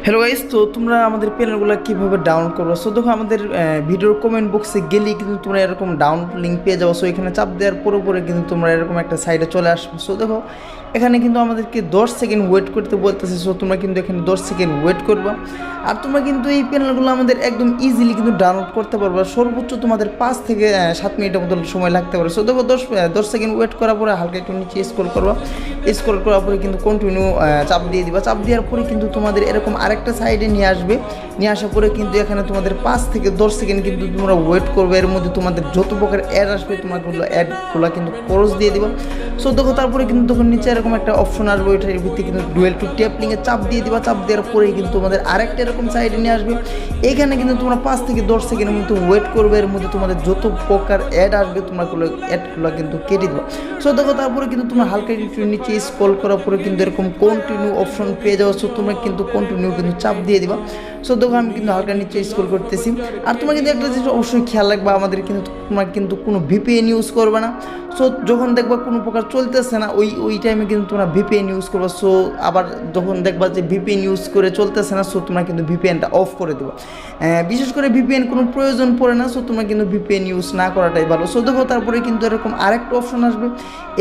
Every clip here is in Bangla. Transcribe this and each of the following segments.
হ্যালো গাইস, তো তোমরা আমাদের প্যানেলগুলো কীভাবে ডাউনলোড করবো? সো দেখো, আমাদের ভিডিওর কমেন্ট বক্সে গেলেই কিন্তু তোমরা এরকম ডাউনলোড লিঙ্ক পেয়ে যাবো। সো এখানে চাপ দেওয়ার পরে কিন্তু তোমরা এরকম একটা সাইডে চলে আসবে। সো দেখো, এখানে কিন্তু আমাদেরকে 10 সেকেন্ড ওয়েট করতে বলতেছে। সো তোমরা কিন্তু এখানে 10 সেকেন্ড ওয়েট করবা। আর তোমরা কিন্তু এই প্যানেলগুলো আমাদের একদম ইজিলি কিন্তু ডাউনলোড করতে পারবে। সর্বোচ্চ তোমাদের 5 থেকে 7 মিনিটের মতো সময় লাগতে পারে। সো দেখো, 10 সেকেন্ড ওয়েট করার পরে হালকা একটু নিচে স্ক্রল করবা। স্ক্রল করার পরে কিন্তু কন্টিনিউ চাপ দিয়ে দিবা। চাপ দেওয়ার পরে কিন্তু তোমাদের এরকম আরেকটা সাইডে নিয়ে আসবে। নিয়ে আসার পরে কিন্তু এখানে তোমাদের 5 থেকে 10 সেকেন্ড কিন্তু তোমরা ওয়েট করবে। এর মধ্যে তোমাদের যত প্রকার অ্যাড আসবে তোমাগুলো অ্যাডগুলো কিন্তু খরচ দিয়ে দিবা। সো দেখো, তারপরে কিন্তু তখন নিচে এরকম একটা অপশন আসবে, ওইটার ভিত্তিতে কিন্তু ডুয়েল টু ট্যাপ লিঙ্কে চাপ দিয়ে দিবা। চাপ দেওয়ার পরেই কিন্তু তোমাদের আরেকটা এরকম সাইডে নিয়ে আসবে। এইখানে কিন্তু তোমরা 5 থেকে 10 সেকেন্ডের মতো ওয়েট করবে। এর মধ্যে তোমাদের যত প্রকার অ্যাড আসবে তোমরাগুলো অ্যাডগুলো কিন্তু কেটে দেবো। সো দেখো, তারপরে কিন্তু তোমরা হালকা একটু নিচে স্ক্রল করার পরে কিন্তু এরকম কন্টিনিউ অপশন পেয়ে যাওয়া। সো তোমরা কিন্তু কন্টিনিউ কিন্তু চাপ দিয়ে দিবা। সো দেখো, আমি কিন্তু হালকা নিচে স্ক্রল করতেছি। আর তোমরা কিন্তু একটা জিনিস অবশ্যই খেয়াল রাখবা, আমাদের কিন্তু তোমরা কিন্তু কোনো ভিপিএন ইউজ করবে না। সো যখন দেখবা কোনো প্রকার চলতেছে না, ওই টাইমে কিন্তু তোমরা ভিপিএন ইউজ করবা। সো আবার যখন দেখবা যে ভিপিএন ইউজ করে চলতেছে না, সো তোমরা কিন্তু ভিপিএনটা অফ করে দেবো। বিশেষ করে ভিপিএন কোনো প্রয়োজন পড়ে না, সো তোমরা কিন্তু ভিপিএন ইউজ না করাটাই ভালো। সো দেখো, তারপরে কিন্তু এরকম আরেকটা অপশন আসবে।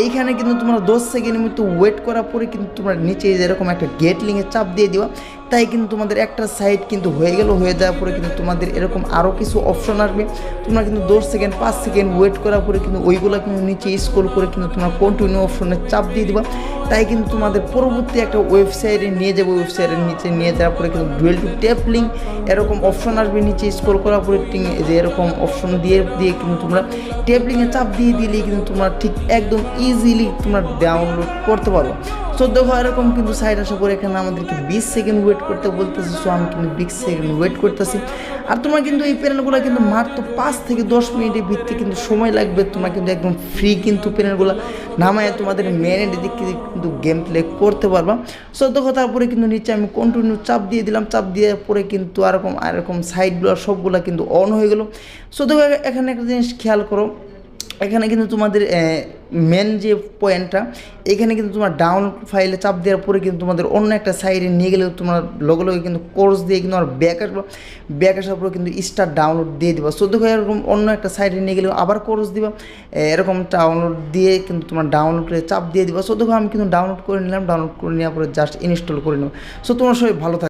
এইখানে কিন্তু তোমরা 10 সেকেন্ডের মতো ওয়েট করার পরে কিন্তু তোমরা নিচে এরকম একটা গেট লিঙ্কে চাপ দিয়ে দিবা। তাই কিন্তু তোমাদের একটা সাইড কিন্তু হয়ে গেল। হয়ে যাওয়ার পরে কিন্তু তোমাদের এরকম আরও কিছু অপশন আসবে। তোমরা কিন্তু 10 সেকেন্ড 5 সেকেন্ড ওয়েট করার পরে কিন্তু ওইগুলো কিন্তু নিচে স্ক্রল করে কিন্তু তোমরা কন্টিনিউ অপশনে চাপ দিয়ে দিবা। তাই কিন্তু তোমাদের পরবর্তী একটা ওয়েবসাইটে নিয়ে যাবো। ওয়েবসাইটের নিচে নিয়ে যাওয়ার পরে কিন্তু ডুয়েল টু ট্যাপ লিঙ্ক এরকম অপশন আসবে। নিচে স্ক্রল করার পরে যে এরকম অপশন দিয়ে কিন্তু তোমরা ট্যাপ লিঙ্কে চাপ দিয়ে দিলেই কিন্তু তোমরা ঠিক একদম ইজিলি তোমরা ডাউনলোড করতে পারো। সো দেখো, এরকম কিন্তু সাইড আসার পরে এখানে আমাদেরকে 20 সেকেন্ড ওয়েট করতে বলতেছে। সো আমি কিন্তু 20 সেকেন্ড ওয়েট করতেছি। আর তোমরা কিন্তু এই প্যানেলগুলো কিন্তু মাত্র 5 থেকে 10 মিনিটের ভিত্তি কিন্তু সময় লাগবে। তোমরা কিন্তু একদম ফ্রি কিন্তু প্যানেলগুলো নামায় তোমাদের মেনের দিক থেকে কিন্তু গেম প্লে করতে পারবা। সো দেখো, তারপরে কিন্তু নিচে আমি কন্টিনিউ চাপ দিয়ে দিলাম। চাপ দেওয়ার পরে কিন্তু এরকম সাইডগুলো সবগুলো কিন্তু অন হয়ে গেল। সো দেখো, এখানে একটা জিনিস খেয়াল করো, এখানে কিন্তু তোমাদের মেন যে পয়েন্টটা, এখানে কিন্তু তোমার ডাউনলোড ফাইলে চাপ দেওয়ার পরে কিন্তু তোমাদের অন্য একটা সাইডে নিয়ে গেলে তোমরা লগে কিন্তু কোর্স দিয়ে কিন্তু আর ব্যাক আসবো। ব্যাক আসার পরে কিন্তু স্টার্ট ডাউনলোড দিয়ে দিবা। সো দেখো, এরকম অন্য একটা সাইডে নিয়ে গেলে আবার কোর্স দিবা। এরকম ডাউনলোড দিয়ে কিন্তু তোমার ডাউনলোডে চাপ দিয়ে দিবা। সো দেখো, আমি কিন্তু ডাউনলোড করে নিলাম। ডাউনলোড করে নেওয়ার পরে জাস্ট ইনস্টল করে নেব। সো তোমরা সবাই ভালো থাকবে।